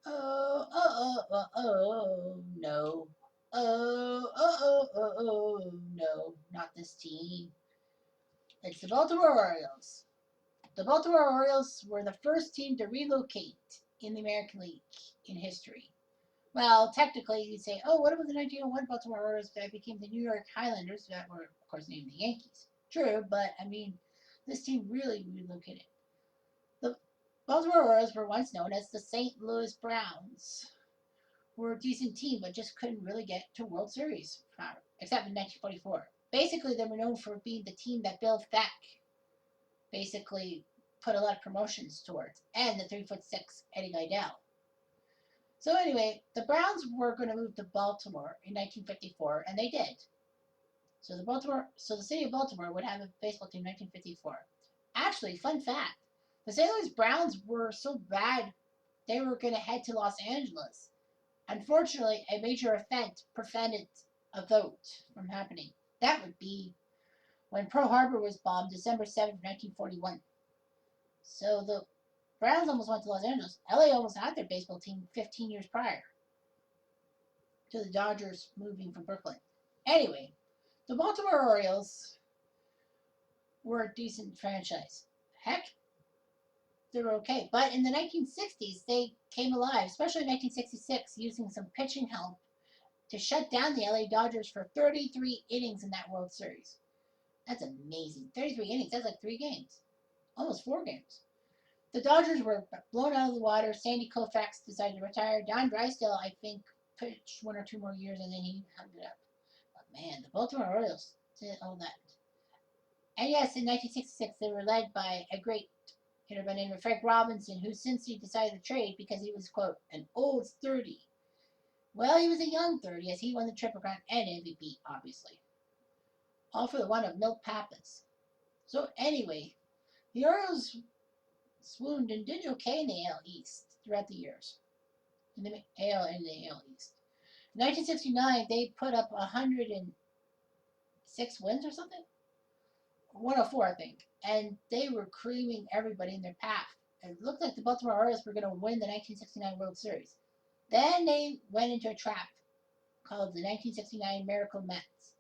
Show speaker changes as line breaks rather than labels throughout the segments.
No. No. Not this team. It's the Baltimore Orioles. The Baltimore Orioles were the first team to relocate in the American League in history. Well, technically, you'd say, oh, what about the 1901 Baltimore Orioles that became the New York Highlanders that were, of course, named the Yankees? True, but I mean, this team really relocated. The Baltimore Orioles were once known as the St. Louis Browns. Were a decent team, but just couldn't really get to World Series, except in 1944. Basically, they were known for being the team that Bill Thack basically put a lot of promotions towards, and the 3'6" Eddie Gaedel. So anyway, the Browns were going to move to Baltimore in 1954, and they did. So the city of Baltimore would have a baseball team in 1954. Actually, fun fact: the St. Louis Browns were so bad they were going to head to Los Angeles. Unfortunately, a major event prevented a vote from happening. That would be when Pearl Harbor was bombed December 7th, 1941. So the Browns almost went to Los Angeles. LA almost had their baseball team 15 years prior to the Dodgers moving from Brooklyn. Anyway, the Baltimore Orioles were a decent franchise. Heck, they were okay. But in the 1960s, they came alive, especially in 1966, using some pitching help to shut down the LA Dodgers for 33 innings in that World Series. That's amazing. 33 innings. That's like 3 games. Almost 4 games. The Dodgers were blown out of the water. Sandy Koufax decided to retire. Don Drysdale, I think, pitched 1 or 2 more years and then he hung it up. But man, the Baltimore Orioles did all that. And yes, in 1966, they were led by a great hitter by the name of Frank Robinson, who since he decided to trade because he was, quote, an old 30. Well, he was a young 30 as he won the Triple Crown and MVP, obviously. All for the one of Milt Pappas. So anyway, the Orioles swooned and did okay in the AL East throughout the years. In the AL and the AL East. In 1969, they put up 106 wins or something? 104, I think. And they were creaming everybody in their path. It looked like the Baltimore Orioles were going to win the 1969 World Series. Then they went into a trap called the 1969 Miracle Mets.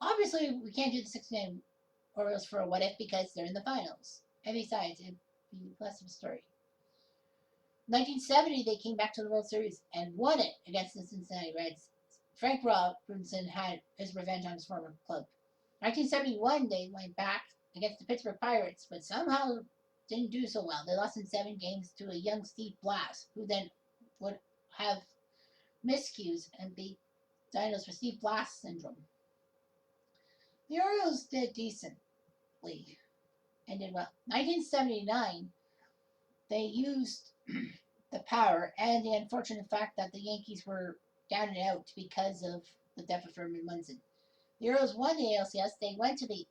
Obviously, we can't do the 69 Orioles for a what if because they're in the finals. And besides, it'd be less of a story. 1970, they came back to the World Series and won it against the Cincinnati Reds. Frank Robinson had his revenge on his former club. 1971, they went back against the Pittsburgh Pirates, but somehow didn't do so well. They lost in 7 games to a young Steve Blass, who then would have miscues and be diagnosed with Steve Blass syndrome. The Orioles did decently and did well. 1979, they used the power and the unfortunate fact that the Yankees were down and out because of the death of Herman Munson. The Orioles won the ALCS. They went to the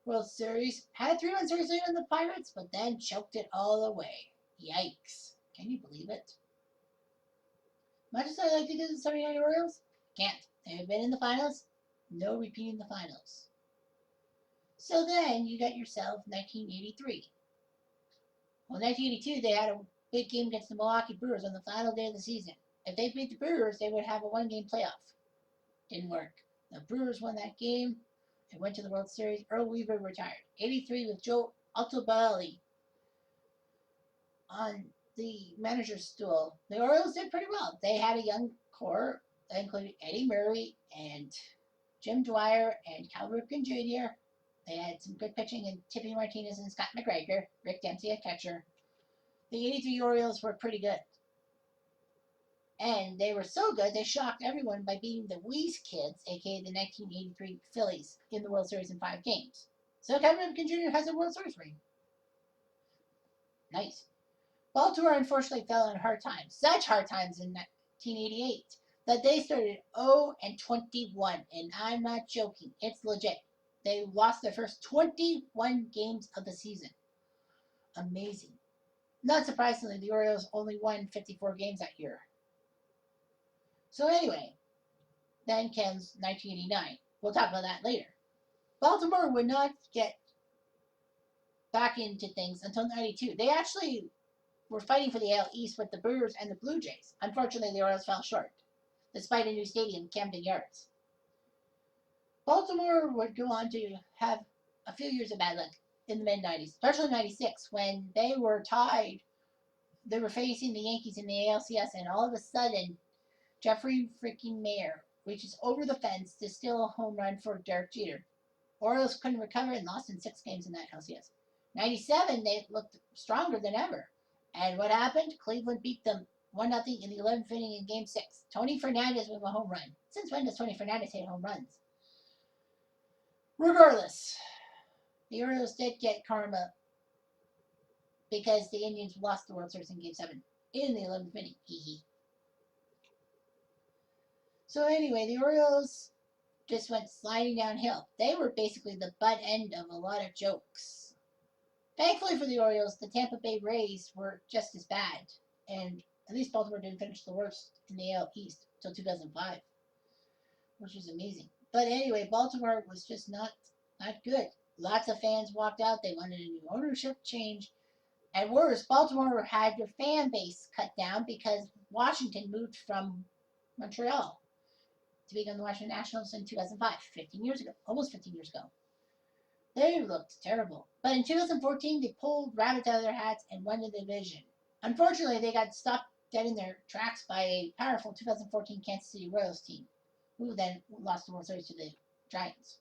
World Series, had a 3-1 series lead on the Pirates, but then choked it all away. Yikes. Can you believe it? Much as I like to do the 79 Orioles, can't. They have been in the finals, no repeating the finals. So then you got yourself 1983. Well, 1982, they had a big game against the Milwaukee Brewers on the final day of the season. If they beat the Brewers, they would have a 1-game playoff. Didn't work. The Brewers won that game. They went to the World Series. Earl Weaver retired. 83 with Joe Altobelli on the manager's stool. The Orioles did pretty well. They had a young core that included Eddie Murray and Jim Dwyer and Cal Ripken Jr. They had some good pitching in Tippy Martinez and Scott McGregor. Rick Dempsey, a catcher. The 83 Orioles were pretty good. And they were so good, they shocked everyone by beating the Wheeze Kids, aka the 1983 Phillies, in the World Series in 5 games. So Cal Ripken Jr. has a World Series ring. Nice. Baltimore unfortunately fell on hard times, such hard times in 1988, that they started 0-21, and I'm not joking, it's legit. They lost their first 21 games of the season. Amazing. Not surprisingly, the Orioles only won 54 games that year. So anyway, then comes 1989. We'll talk about that later. Baltimore would not get back into things until 92. were fighting for the AL East with the Brewers and the Blue Jays. Unfortunately, the Orioles fell short, despite a new stadium, Camden Yards. Baltimore would go on to have a few years of bad luck in the mid-90s, especially 96, when they were tied. They were facing the Yankees in the ALCS, and all of a sudden, Jeffrey freaking Mayer reaches over the fence to steal a home run for Derek Jeter. Orioles couldn't recover and lost in 6 games in that LCS. 97, they looked stronger than ever. And what happened? Cleveland beat them 1-0 in the 11th inning in Game 6. Tony Fernandez with a home run. Since when does Tony Fernandez hit home runs? Regardless, the Orioles did get karma because the Indians lost the World Series in Game 7 in the 11th inning. So anyway, the Orioles just went sliding downhill. They were basically the butt end of a lot of jokes. Thankfully for the Orioles, the Tampa Bay Rays were just as bad, and at least Baltimore didn't finish the worst in the AL East until 2005, which was amazing. But anyway, Baltimore was just not good. Lots of fans walked out. They wanted a new ownership change. And worse, Baltimore had their fan base cut down because Washington moved from Montreal to become the Washington Nationals in 2005, 15 years ago, almost 15 years ago. They looked terrible. But in 2014, they pulled rabbits out of their hats and won the division. Unfortunately, they got stopped dead in their tracks by a powerful 2014 Kansas City Royals team, who then lost the World Series to the Giants.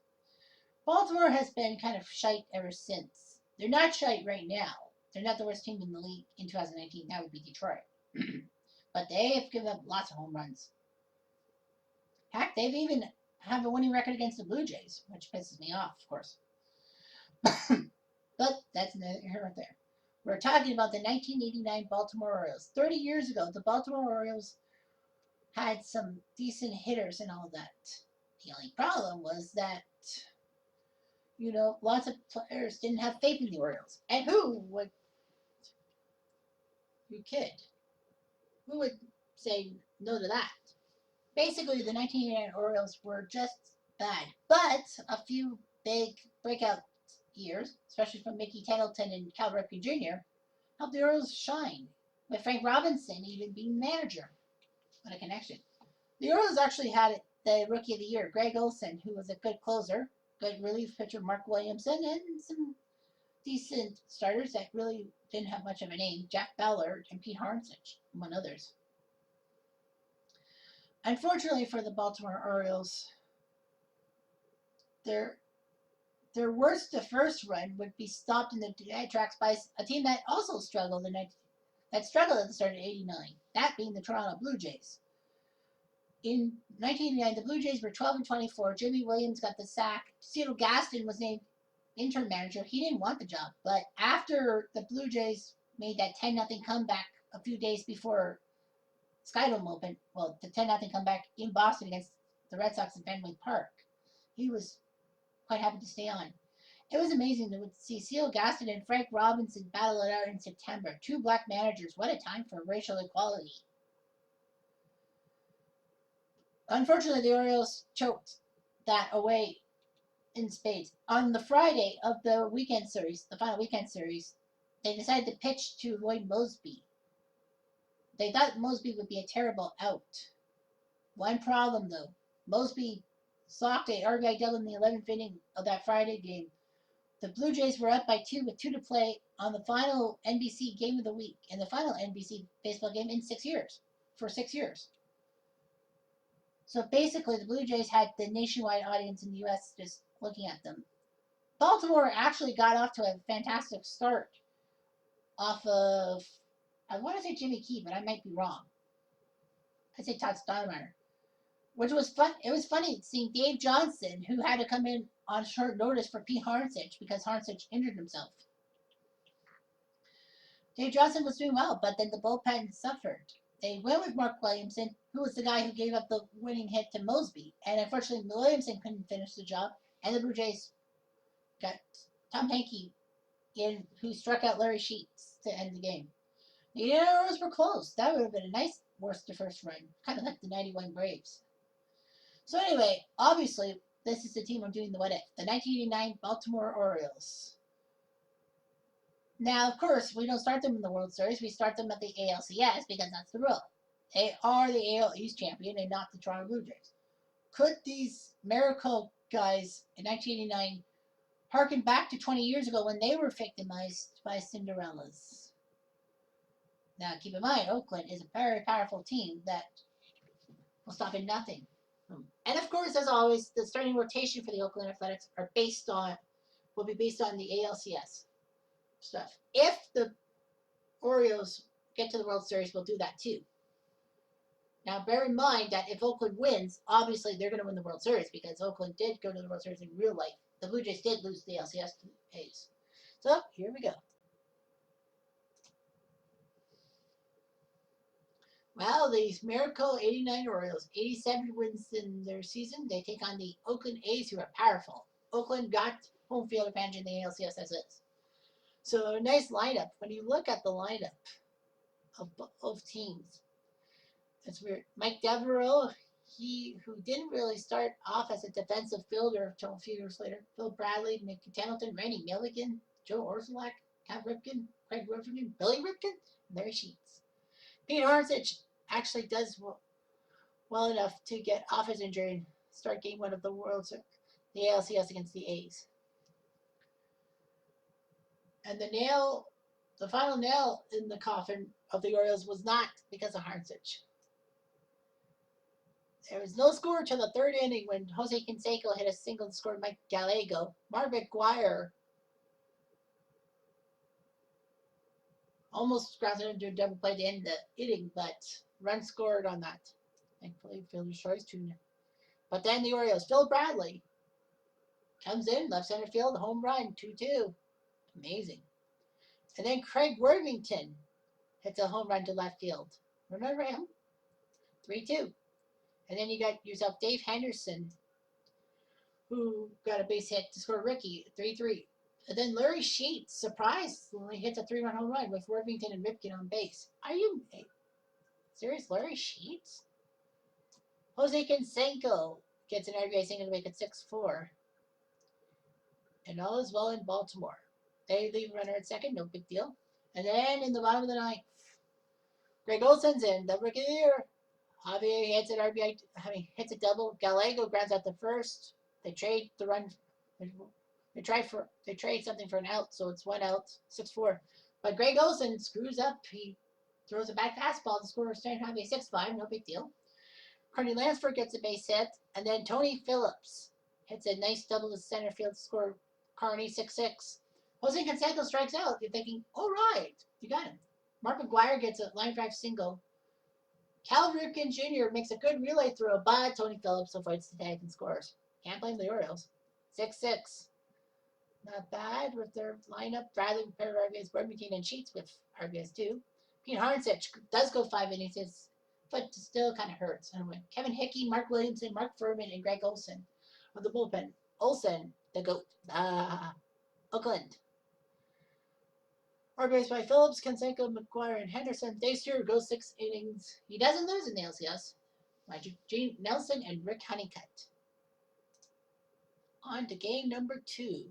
Baltimore has been kind of shite ever since. They're not shite right now. They're not the worst team in the league in 2019. That would be Detroit. But they have given up lots of home runs. Heck, they've even have a winning record against the Blue Jays, which pisses me off, of course. But that's neither here nor there. We're talking about the 1989 Baltimore Orioles. 30 years ago, the Baltimore Orioles had some decent hitters and all that. The only problem was that, lots of players didn't have faith in the Orioles. And who would say no to that? Basically, the 1989 Orioles were just bad. But a few big breakout years, especially from Mickey Tettleton and Cal Ripken Jr., helped the Orioles shine, with Frank Robinson even being manager. What a connection. The Orioles actually had the Rookie of the Year, Greg Olson, who was a good closer, good relief pitcher, Mark Williamson, and some decent starters that really didn't have much of a name, Jack Ballard and Pete Harnsich, among others. Unfortunately for the Baltimore Orioles, their worst first run would be stopped in the tracks by a team that also struggled at the start of '89. That being the Toronto Blue Jays. In 1989, the Blue Jays were 12-24. Jimmy Williams got the sack. Cecil Gaston was named interim manager. He didn't want the job, but after the Blue Jays made that 10-0 comeback a few days before Skydome opened, the 10-0 comeback in Boston against the Red Sox in Fenway Park, he was quite happy to stay on. It was amazing to see Cecil Gaston and Frank Robinson battle it out in September. 2 black managers. What a time for racial equality. Unfortunately, the Orioles choked that away in spades. On the Friday of the weekend series, the final weekend series, they decided to pitch to Lloyd Moseby. They thought Moseby would be a terrible out. One problem, though. Moseby socked a RBI double in the 11th inning of that Friday game. The Blue Jays were up by 2 with 2 to play on the final NBC game of the week and the final NBC baseball game in 6 years. For 6 years. So basically, the Blue Jays had the nationwide audience in the U.S. just looking at them. Baltimore actually got off to a fantastic start off of, I want to say Jimmy Key, but I might be wrong. I'd say Todd Stoudemire. Which was fun. It was funny seeing Dave Johnson, who had to come in on short notice for Pete Harnsich because Harnsich injured himself. Dave Johnson was doing well, but then the bullpen suffered. They went with Mark Williamson, who was the guy who gave up the winning hit to Moseby. And unfortunately, Williamson couldn't finish the job. And the Blue Jays got Tom Hankey in, who struck out Larry Sheets to end the game. The Orioles were close. That would have been a nice worst to first run, kind of like the 91 Braves. So anyway, obviously, this is the team I'm doing the what if. The 1989 Baltimore Orioles. Now, of course, we don't start them in the World Series. We start them at the ALCS because that's the rule. They are the AL East champion and not the Toronto Blue Jays. Could these miracle guys in 1989 harken back to 20 years ago when they were victimized by Cinderellas? Now, keep in mind, Oakland is a very powerful team that will stop at nothing. And of course, as always, the starting rotation for the Oakland Athletics will be based on the ALCS stuff. If the Orioles get to the World Series, we'll do that too. Now, bear in mind that if Oakland wins, obviously they're going to win the World Series because Oakland did go to the World Series in real life. The Blue Jays did lose the LCS to the A's. So, here we go. Well, the Miracle 89 Orioles, 87 wins in their season. They take on the Oakland A's, who are powerful. Oakland got home field advantage in the ALCS as is. So, a nice lineup. When you look at the lineup of both teams, it's weird. Mike Devereaux, who didn't really start off as a defensive fielder until a few years later. Phil Bradley, Nick Templeton, Randy Milligan, Joe Orsulak, Cal Ripken, Craig Ripken, Billy Ripken, and Larry Sheets. Pete Harnsich actually does well enough to get off his injury and start game one of the the ALCS against the A's. And the final nail in the coffin of the Orioles was not because of Harnsich. There was no score till the third inning when Jose Canseco hit a single to score Mike Gallego. Mark McGuire almost grounded into a double play at the end of the inning, but run scored on that. Thankfully, fielder's choice 2-0. But then the Orioles, Phil Bradley comes in, left center field, home run, 2-2. Amazing. And then Craig Worthington hits a home run to left field. Remember him? 3-2. And then you got yourself Dave Henderson, who got a base hit to score Ricky, 3-3. And then Larry Sheets, surprisingly, hits a 3-run home run with Worthington and Ripken on base. Are you serious? Larry Sheets? Jose Canseco gets an RBI single to make it 6-4. And all is well in Baltimore. They leave a runner at second, no big deal. And then in the bottom of the ninth, Greg Olson's in, the rookie of the year. Javier hits an RBI, hits a double. Gallego grounds out the first. They trade the run. They trade something for an out, so it's 1 out, 6-4. But Greg Olson screws up. He throws a back fastball. The score is Javier 6-5, no big deal. Carney Lansford gets a base hit, and then Tony Phillips hits a nice double to center field to score Carney 6-6. Jose Canseco strikes out. You're thinking, all right, you got him. Mark McGuire gets a line drive single. Cal Ripken Jr. makes a good relay throw, but Tony Phillips avoids the tag and scores. Can't blame the Orioles. 6-6. Not bad with their lineup. Bradley with pair of RBIs, Worthington and Sheets with RBIs too. Pete Harnsich does go 5 innings. His foot still kind of hurts. Anyway, Kevin Hickey, Mark Williamson, Mark Furman, and Greg Olson of the bullpen. Olson, the GOAT. Oakland. RBIs by Phillips, Canseco, McGuire, and Henderson. Dave Stewart goes 6 innings. He doesn't lose in the LCS. By Gene Nelson and Rick Honeycutt. On to game number 2.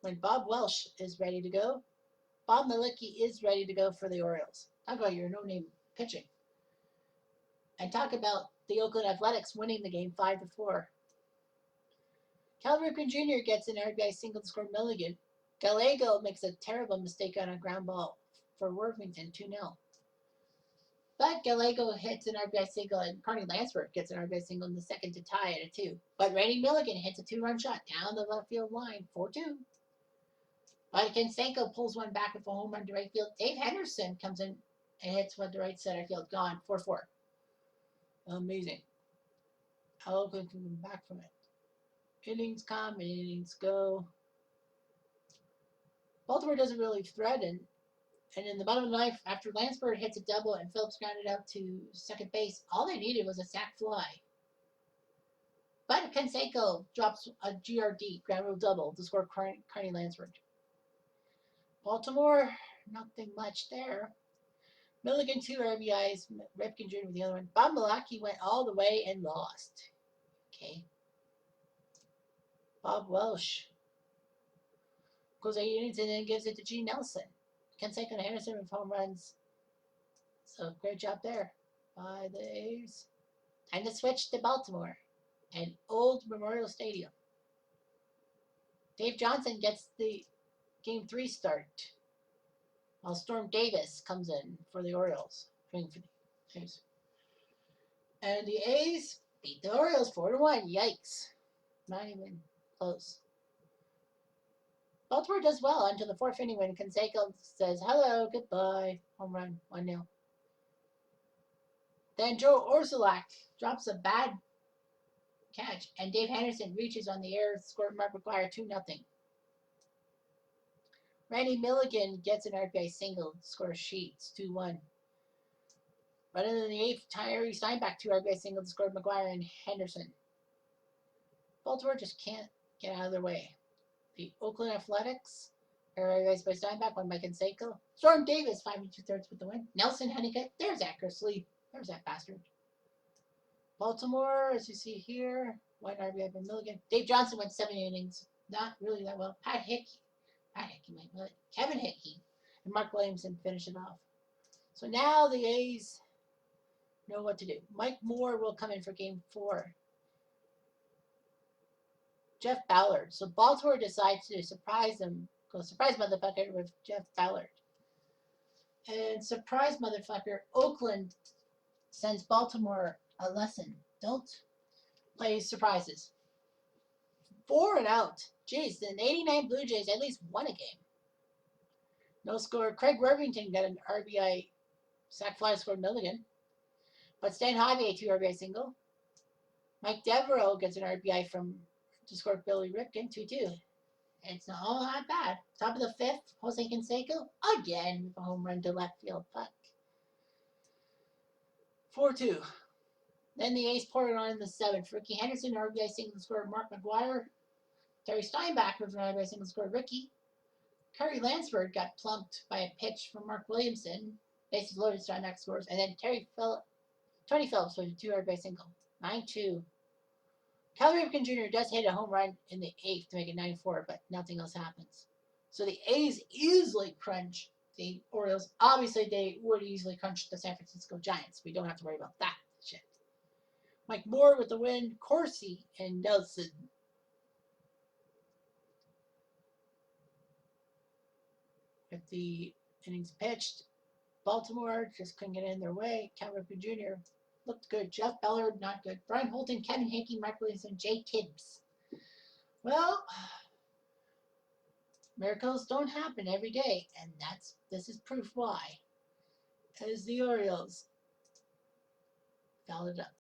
When Bob Welsh is ready to go, Bob Malicki is ready to go for the Orioles. Talk about your no-name pitching. And talk about the Oakland Athletics winning the game 5-4. Cal Ripken Jr. gets an RBI single to score Milligan. Gallego makes a terrible mistake on a ground ball for Worthington, 2-0. But Gallego hits an RBI single, and Carney Lansford gets an RBI single in the second to tie it at 2. But Randy Milligan hits a 2-run shot down the left field line, 4-2. But Canseco pulls one back with a home run to right field. Dave Henderson comes in and hits one to right center field, gone, 4-4. Amazing. How Oakland can come back from it. Innings come and innings go. Baltimore doesn't really threaten. And in the bottom of the ninth, after Lansford hits a double and Phillips grounded out to second base, all they needed was a sac fly. But Canseco drops a GRD, ground rule double, to score Carney Lansford. Baltimore, nothing much there. Milligan 2 RBIs, Ripken Jr. with the other one. Bob Malicki went all the way and lost. Okay. Bob Welsh goes 8 innings and then gives it to Gene Nelson. Canseco and Henderson with home runs. So great job there by the A's. Time to switch to Baltimore and Old Memorial Stadium. Dave Johnson gets the Game 3 start, while Storm Davis comes in for the Orioles. And the A's beat the Orioles 4-1. Yikes. Not even close. Baltimore does well until the fourth inning when Canseco says, hello, goodbye. Home run, 1-0. Then Joe Orsulak drops a bad catch, and Dave Henderson reaches on the air to score Mark McGwire 2-0. Randy Milligan gets an RBI single, scores Sheets 2-1. Running in the eighth, Tyree Steinbach 2 RBI singles to score McGwire and Henderson. Baltimore just can't get out of their way. The Oakland Athletics, RBIs by Steinbach, one by Canseco. Storm Davis 5 2/3 with the win. Nelson Honeycutt, there's accuracy. There's that bastard. Baltimore, as you see here, one RBI by Milligan. Dave Johnson went 7 innings, not really that well. Pat Hickey might know it. Kevin Hickey and Mark Williamson finish it off. So now the A's know what to do. Mike Moore will come in for Game 4. Jeff Ballard. So Baltimore decides to surprise them. Go surprise motherfucker with Jeff Ballard. And surprise motherfucker, Oakland sends Baltimore a lesson. Don't play surprises. 4 and out. Jeez, the 89 Blue Jays at least won a game. No score. Craig Worthington got an RBI sac fly to score Milligan. But Stan Javier, 2 RBI single. Mike Devereaux gets an RBI to score Billy Ripken, 2-2. It's not all that bad. Top of the fifth, Jose Canseco again with a home run to left field. Fuck. 4-2. Then the A's pour it on in the seventh. Ricky Henderson, RBI single to score Mark McGwire. Terry Steinbach with an RBI single to score Ricky. Curry Lansford got plunked by a pitch from Mark Williamson. Bases loaded, Steinbach scores. And then Tony Phillips with a 2 RBI single. 9-2. Cal Ripken Jr. does hit a home run in the eighth to make it 9-4, but nothing else happens. So the A's easily crunch the Orioles. Obviously, they would easily crunch the San Francisco Giants. We don't have to worry about that shit. Mike Moore with the win. Corsi and Nelson. With the innings pitched, Baltimore just couldn't get in their way. Cal Ripken Jr. looked good. Jeff Ballard, not good. Brian Holton, Kevin Hickey, Mark Williamson, Jay Tibbs. Well, miracles don't happen every day, and this is proof why. As the Orioles fouled it up.